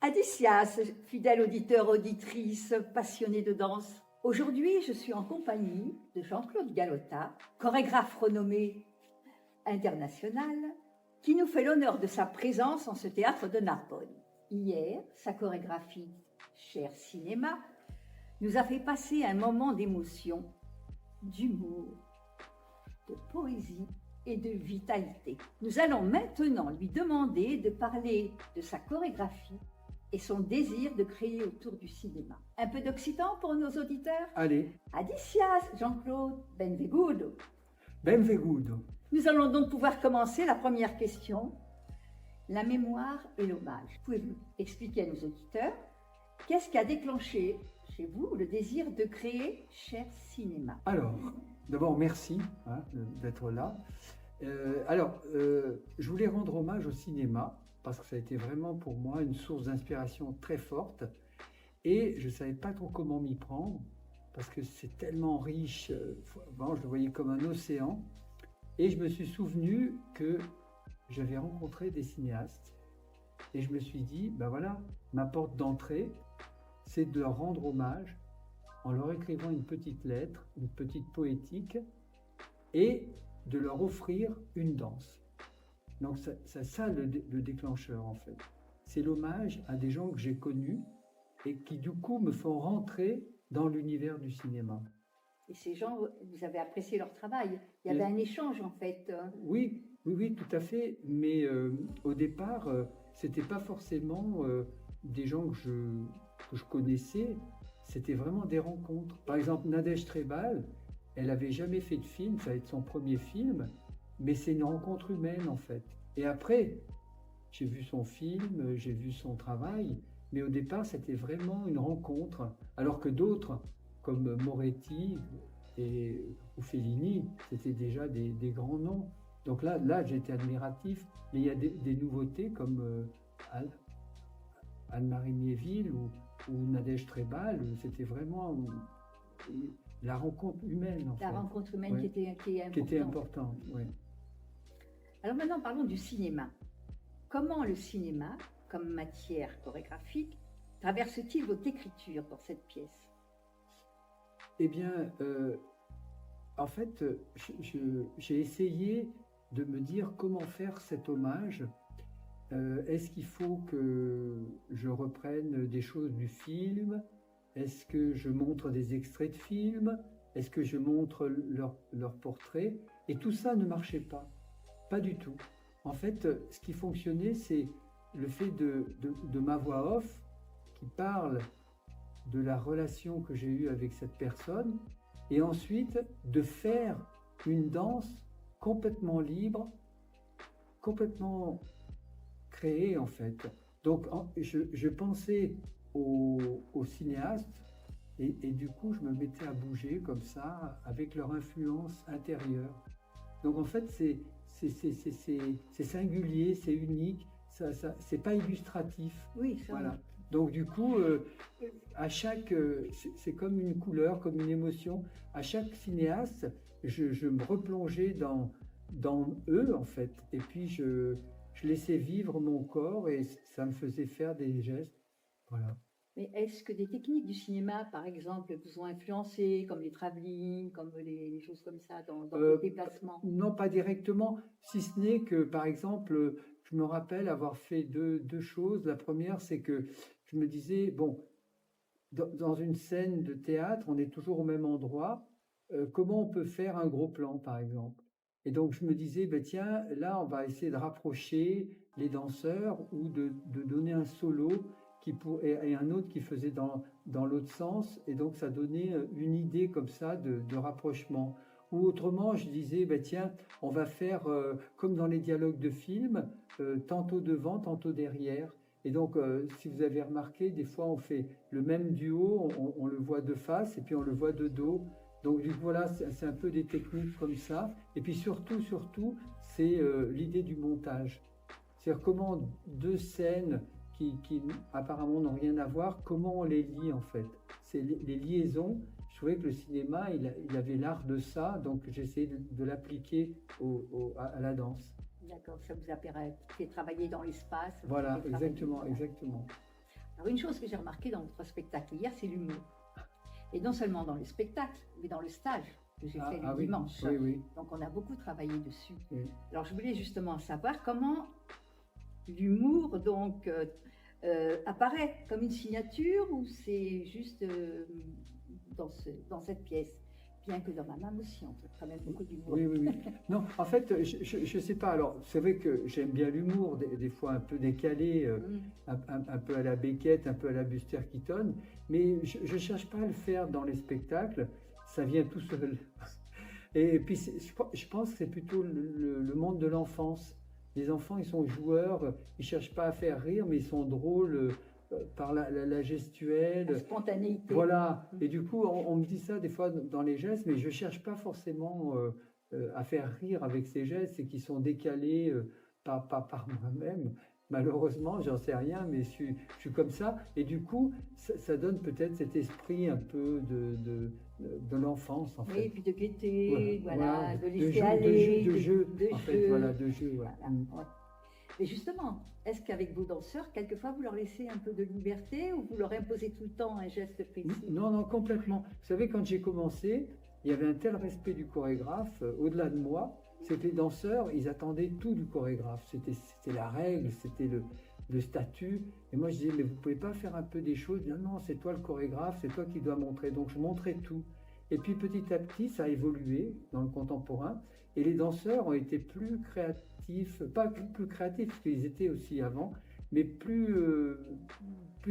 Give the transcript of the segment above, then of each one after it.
Adicias, fidèle auditeur, auditrice, passionné de danse. Aujourd'hui, je suis en compagnie de Jean-Claude Galota, chorégraphe renommé international, qui nous fait l'honneur de sa présence en ce théâtre de Narbonne. Hier, sa chorégraphie Cher Cinéma nous a fait passer un moment d'émotion, d'humour, de poésie et de vitalité. Nous allons maintenant lui demander de parler de sa chorégraphie et son désir de créer autour du cinéma. Un peu d'occitan pour nos auditeurs? Allez, Adicias, Jean-Claude, benvenuto. benvenuto. Nous allons donc pouvoir commencer la première question. La mémoire et l'hommage. Pouvez-vous expliquer à nos auditeurs qu'est-ce qui a déclenché chez vous le désir de créer Cher Cinéma? Alors, d'abord, merci d'être là. Je voulais rendre hommage au cinéma parce que ça a été vraiment pour moi une source d'inspiration très forte et je ne savais pas trop comment m'y prendre parce que c'est tellement riche. Bon, je le voyais comme un océan et je me suis souvenu que j'avais rencontré des cinéastes et je me suis dit, ben voilà, ma porte d'entrée, c'est de leur rendre hommage en leur écrivant une petite lettre, une petite poétique, et de leur offrir une danse. Donc c'est ça le déclencheur en fait. C'est l'hommage à des gens que j'ai connus et qui du coup me font rentrer dans l'univers du cinéma. Et ces gens, vous avez apprécié leur travail. Il y avait un échange en fait. Oui, tout à fait. Mais au départ, c'était pas forcément des gens que je connaissais. C'était vraiment des rencontres. Par exemple, Nadège Trebal, elle n'avait jamais fait de film, ça va être son premier film, mais c'est une rencontre humaine en fait. Et après, j'ai vu son film, j'ai vu son travail, mais au départ, c'était vraiment une rencontre. Alors que d'autres, comme Moretti ou Fellini, c'était déjà des grands noms. Donc là j'étais admiratif, mais il y a des nouveautés comme Anne-Marie Miéville ou Nadège Trebal, c'était vraiment la rencontre humaine. En la fait. rencontre humaine Ouais. qui est importante. Qui était importante, oui. Alors maintenant, parlons du cinéma. Comment le cinéma, comme matière chorégraphique, traverse-t-il votre écriture pour cette pièce? Eh bien, en fait, j'ai essayé de me dire comment faire cet hommage. Est-ce qu'il faut que je reprenne des choses du film? Est-ce que je montre des extraits de films? Est-ce que je montre leur portrait? Et tout ça ne marchait pas. Pas du tout. En fait, ce qui fonctionnait, c'est le fait de ma voix off qui parle de la relation que j'ai eue avec cette personne et ensuite de faire une danse complètement libre, complètement créée en fait. Donc je pensais aux cinéastes et du coup je me mettais à bouger comme ça avec leur influence intérieure. Donc en fait c'est singulier, c'est unique, c'est pas illustratif. Oui, ça Voilà. oui. Donc du coup, à chaque, c'est comme une couleur, comme une émotion. À chaque cinéaste, je me replongeais dans eux en fait. Et puis je laissais vivre mon corps et ça me faisait faire des gestes. Voilà. Mais est-ce que des techniques du cinéma, par exemple, vous ont influencé, comme les travelling, comme les choses comme ça, dans vos déplacements? Non, pas directement, si ce n'est que, par exemple, je me rappelle avoir fait deux choses. La première, c'est que je me disais, bon, dans une scène de théâtre, on est toujours au même endroit. Comment on peut faire un gros plan, par exemple? Et donc, je me disais, ben, tiens, là, on va essayer de rapprocher les danseurs ou de donner un solo et un autre qui faisait dans l'autre sens. Et donc, ça donnait une idée comme ça de rapprochement. Ou autrement, je disais, ben, tiens, on va faire comme dans les dialogues de films, tantôt devant, tantôt derrière. Et donc, si vous avez remarqué, des fois, on fait le même duo, on le voit de face et puis on le voit de dos. Donc, du coup, voilà, c'est un peu des techniques comme ça. Et puis surtout, c'est l'idée du montage. C'est-à-dire comment deux scènes qui apparemment n'ont rien à voir, comment on les lie en fait. C'est les liaisons. Je trouvais que le cinéma, il avait l'art de ça, donc j'ai essayé de l'appliquer à la danse. D'accord, ça vous a fait travailler dans l'espace. Voilà, exactement. Alors une chose que j'ai remarquée dans votre spectacle hier, c'est l'humour. Et non seulement dans le spectacle, mais dans le stage que j'ai fait le oui, dimanche. oui, oui. Donc on a beaucoup travaillé dessus. Oui. Alors je voulais justement savoir comment l'humour donc apparaît comme une signature ou c'est juste dans cette pièce, bien que dans ma main aussi on trouve quand même beaucoup d'humour. Oui, oui, oui. Non, en fait, je sais pas. Alors, c'est vrai que j'aime bien l'humour, des fois un peu décalé, un peu à la Beckett, un peu à la Buster Keaton, mais je cherche pas à le faire dans les spectacles. Ça vient tout seul. Et puis, je pense que c'est plutôt le monde de l'enfance. Les enfants, ils sont joueurs, ils cherchent pas à faire rire, mais ils sont drôles par la gestuelle. La spontanéité. Voilà. Et du coup, on me dit ça des fois dans les gestes, mais je cherche pas forcément à faire rire avec ces gestes et qui sont décalés par moi-même. Malheureusement, j'en sais rien, mais je suis comme ça. Et du coup, ça donne peut-être cet esprit un peu de l'enfance, en Oui, fait. et puis de gaieté, voilà, de De laisser jeu, aller, de jeu, en jeu. fait, voilà, de jeu, ouais. Voilà, ouais. Mais justement, est-ce qu'avec vos danseurs, quelquefois vous leur laissez un peu de liberté ou vous leur imposez tout le temps un geste précis? Non, non, complètement. Vous savez, quand j'ai commencé, il y avait un tel respect du chorégraphe, au-delà de moi, c'est que les danseurs, ils attendaient tout du chorégraphe. C'était la règle, c'était le statut. Et moi, je disais, mais vous pouvez pas faire un peu des choses? Non, non, c'est toi le chorégraphe, c'est toi qui dois montrer. Donc, je montrais tout. Et puis, petit à petit, ça a évolué dans le contemporain. Et les danseurs ont été plus créatifs, pas plus créatifs, parce qu'ils étaient aussi avant, mais plus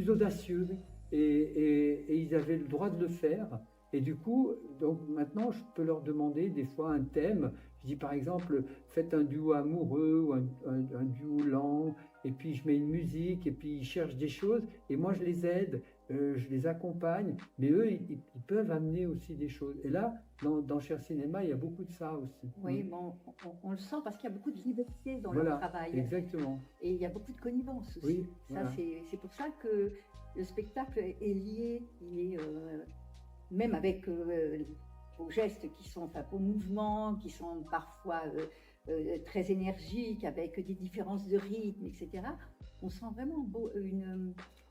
audacieux. Et ils avaient le droit de le faire. Et du coup, donc maintenant, je peux leur demander des fois un thème. Je dis par exemple, faites un duo amoureux ou un duo lent, et puis je mets une musique, et puis ils cherchent des choses, et moi je les aide, je les accompagne, mais eux, ils peuvent amener aussi des choses. Et là, dans Cher Cinéma, il y a beaucoup de ça aussi. Oui, bon, on le sent parce qu'il y a beaucoup de liberté dans Voilà, leur travail. exactement. Et il y a beaucoup de connivence aussi. Oui, Ça, voilà. c'est pour ça que le spectacle est lié, il est, même avec vos gestes qui sont, enfin, vos mouvements qui sont parfois très énergiques, avec des différences de rythme, etc. On sent vraiment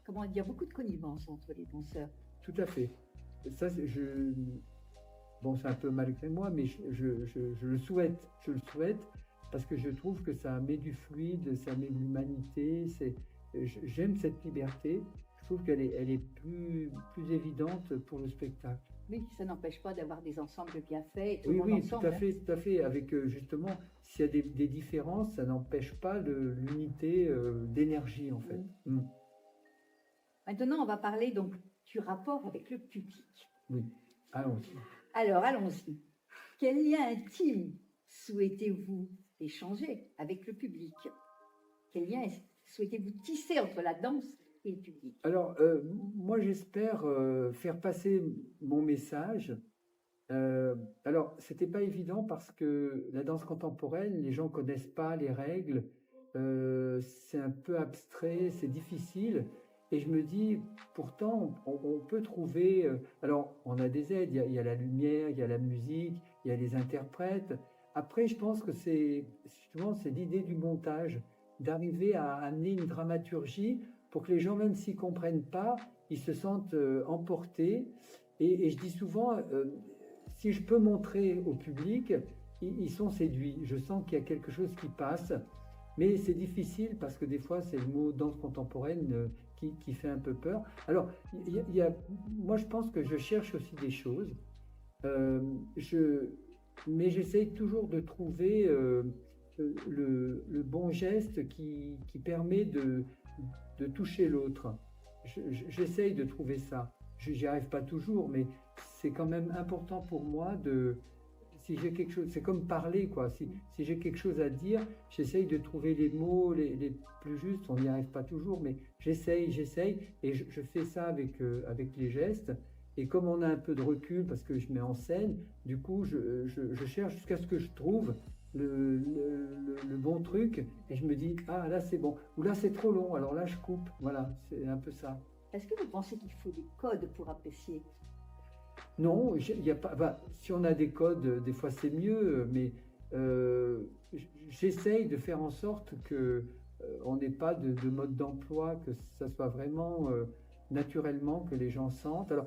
comment dire, beaucoup de connivence entre les danseurs. Tout à fait. Ça, bon, c'est un peu malgré moi, mais je le souhaite. Je le souhaite parce que je trouve que ça met du fluide, ça met de l'humanité. J'aime cette liberté. Je trouve qu'elle est plus évidente pour le spectacle. Oui, ça n'empêche pas d'avoir des ensembles bien faits et tout Oui, le monde oui, ensemble. tout à fait. Avec justement, s'il y a des différences, ça n'empêche pas l'unité d'énergie, en fait. Maintenant, on va parler donc du rapport avec le public. Oui, allons-y. Alors, allons-y. Quel lien intime souhaitez-vous échanger avec le public? Quel lien souhaitez-vous tisser entre la danse et le public? Alors, moi, j'espère faire passer mon message. Alors, c'était pas évident parce que la danse contemporaine, les gens connaissent pas les règles. C'est un peu abstrait, c'est difficile. Et je me dis, pourtant, on peut trouver. Alors, on a des aides. Il y a la lumière, il y a la musique, il y a les interprètes. Après, je pense que c'est l'idée du montage, d'arriver à amener une dramaturgie pour que les gens, même s'ils comprennent pas, ils se sentent emportés. Et je dis souvent, si je peux montrer au public, ils sont séduits. Je sens qu'il y a quelque chose qui passe. Mais c'est difficile parce que des fois, c'est le mot danse contemporaine qui fait un peu peur. Alors, moi, je pense que je cherche aussi des choses. Mais j'essaye toujours de trouver le bon geste qui permet de toucher l'autre. J'essaye de trouver ça. J'y arrive pas toujours, mais c'est quand même important pour moi si j'ai quelque chose, c'est comme parler, quoi. Si j'ai quelque chose à dire, j'essaye de trouver les mots les plus justes. On n'y arrive pas toujours, mais j'essaye, et je fais ça avec les gestes. Et comme on a un peu de recul, parce que je mets en scène, du coup, je cherche jusqu'à ce que je trouve le bon truc, et je me dis, ah, là c'est bon, ou là c'est trop long, alors là je coupe. Voilà, c'est un peu ça. Est-ce que vous pensez qu'il faut des codes pour apprécier? Non, il y a pas. Bah, si on a des codes, des fois c'est mieux, mais j'essaye de faire en sorte que on n'ait pas de mode d'emploi, que ça soit vraiment naturellement, que les gens sentent. Alors,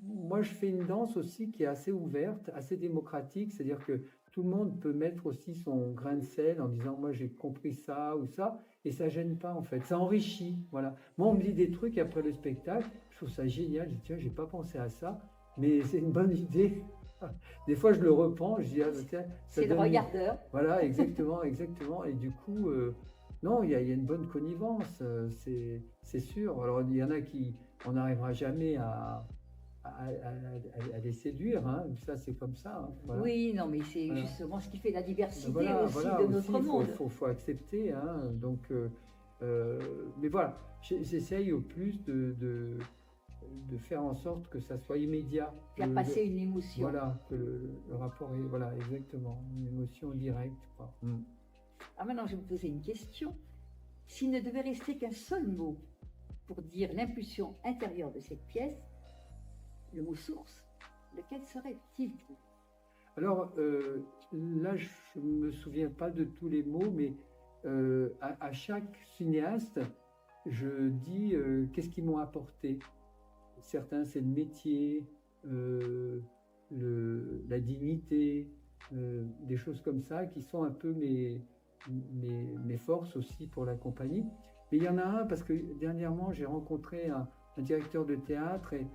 moi, je fais une danse aussi qui est assez ouverte, assez démocratique, c'est-à-dire que tout le monde peut mettre aussi son grain de sel en disant, moi, j'ai compris ça ou ça, et ça gêne pas, en fait, ça enrichit, voilà. Moi, on me dit des trucs après le spectacle, je trouve ça génial, je dis, tiens, j'ai pas pensé à ça, mais c'est une bonne idée. Des fois, je le reprends, je dis, ah, tiens, ça C'est le donne... regardeur. Voilà, exactement, exactement. Et du coup, non, il y a une bonne connivence, c'est sûr. Alors, il y en a qui, on n'arrivera jamais à les séduire, hein. Ça, c'est comme ça, hein. Voilà. Oui, non, mais c'est Voilà. justement ce qui fait la diversité Voilà, aussi voilà, de aussi, notre il faut, monde. faut accepter, hein. Donc, mais voilà, j'essaye au plus de faire en sorte que ça soit immédiat. Faire passer une émotion. Voilà, que le rapport est, voilà, exactement, une émotion directe, quoi. Ah, maintenant, je vais vous poser une question. S'il ne devait rester qu'un seul mot pour dire l'impulsion intérieure de cette pièce, le mot source, lequel serait-il? Alors, là, je ne me souviens pas de tous les mots, mais à chaque cinéaste, je dis qu'est-ce qu'ils m'ont apporté. Certains, c'est le métier, la dignité, des choses comme ça, qui sont un peu mes forces aussi pour la compagnie. Mais il y en a un, parce que dernièrement, j'ai rencontré un directeur de théâtre et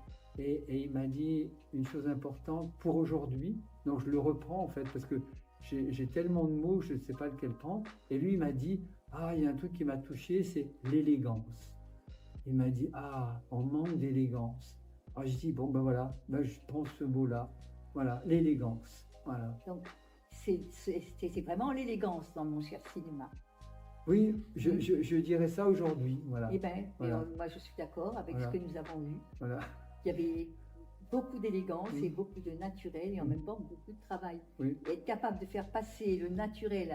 il m'a dit une chose importante pour aujourd'hui. Donc je le reprends en fait, parce que j'ai tellement de mots, je ne sais pas lequel prendre. Et lui, il m'a dit, ah, il y a un truc qui m'a touché, c'est l'élégance. Il m'a dit, ah, on manque d'élégance. Alors je dis, bon ben voilà, ben, je prends ce mot-là. Voilà, l'élégance. Voilà. Donc, c'est vraiment l'élégance dans mon cher cinéma. Oui, je dirais ça aujourd'hui. Voilà. Eh bien, Voilà. moi je suis d'accord avec Voilà. ce que nous avons eu. Voilà. Il y avait beaucoup d'élégance Mm. et beaucoup de naturel et en même temps beaucoup de travail. Oui. Et être capable de faire passer le naturel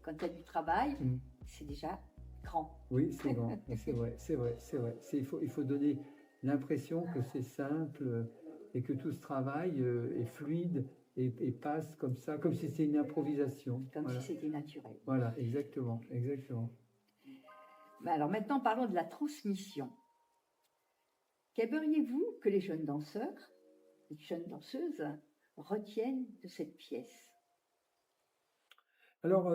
quand il y a du travail, Mm. c'est déjà grand. Oui, c'est grand. C'est vrai, c'est vrai, c'est vrai. Il faut donner l'impression que c'est simple et que tout ce travail est fluide et passe comme ça, comme si c'était une improvisation. Comme Voilà. si c'était naturel. Voilà, exactement, exactement. Mais alors maintenant, parlons de la transmission. Qu'aimeriez-vous que les jeunes danseurs, les jeunes danseuses retiennent de cette pièce? Alors,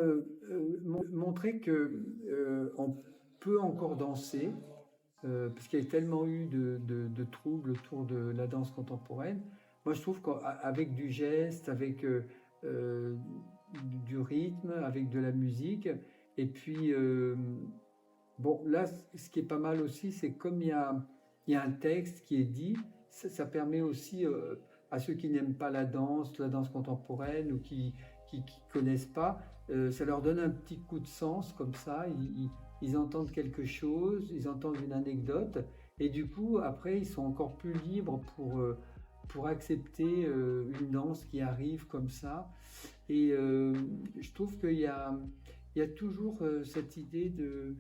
montrer que on peut encore danser, parce qu'il y a tellement eu de troubles autour de la danse contemporaine. Moi, je trouve qu'avec du geste, avec du rythme, avec de la musique, et puis, bon, là, ce qui est pas mal aussi, c'est comme il y a un texte qui est dit, ça permet aussi à ceux qui n'aiment pas la danse contemporaine, ou qui connaissent pas, ça leur donne un petit coup de sens comme ça. Ils entendent quelque chose, ils entendent une anecdote, et du coup, après, ils sont encore plus libres pour accepter une danse qui arrive comme ça. Et je trouve qu'il y a toujours cette idée de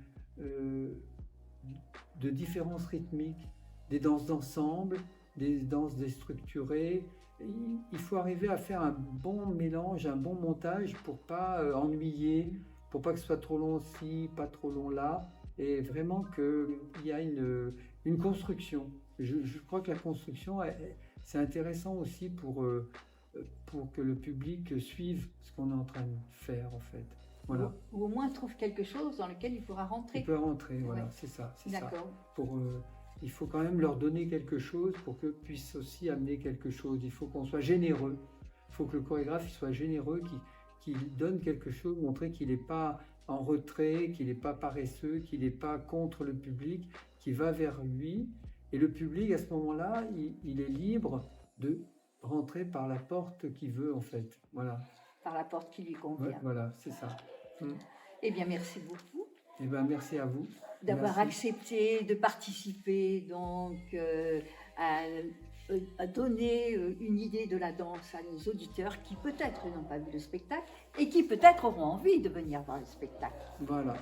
différence rythmique, des danses d'ensemble, des danses déstructurées. Il faut arriver à faire un bon mélange, un bon montage pour pas ennuyer, pour pas que ce soit trop long ci, pas trop long là, et vraiment qu'il y a une construction. Je crois que la construction, c'est intéressant aussi pour que le public suive ce qu'on est en train de faire en fait. Voilà. Ou au moins trouve quelque chose dans lequel il faudra rentrer. Il peut rentrer, voilà, Ouais. c'est ça. C'est ça. D'accord. Il faut quand même leur donner quelque chose pour qu'ils puissent aussi amener quelque chose. Il faut qu'on soit généreux. Il faut que le chorégraphe soit généreux, qu'il donne quelque chose, montrer qu'il n'est pas en retrait, qu'il n'est pas paresseux, qu'il n'est pas contre le public, qu'il va vers lui. Et le public, à ce moment-là, il est libre de rentrer par la porte qu'il veut, en fait. Voilà. Par la porte qui lui convient. Ouais, voilà, c'est ça. Eh bien, merci beaucoup Eh bien, merci à vous. d'avoir Merci. accepté de participer donc à donner une idée de la danse à nos auditeurs qui peut-être n'ont pas vu le spectacle et qui peut-être auront envie de venir voir le spectacle. Voilà.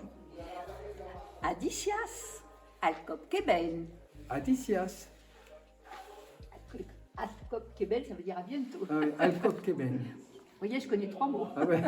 Adicias, Alcop Keben. Adicias. Alcop Keben, ça veut dire à bientôt. Ah oui, Alcop Québec. Vous voyez, je connais 3 mots. Ah ouais.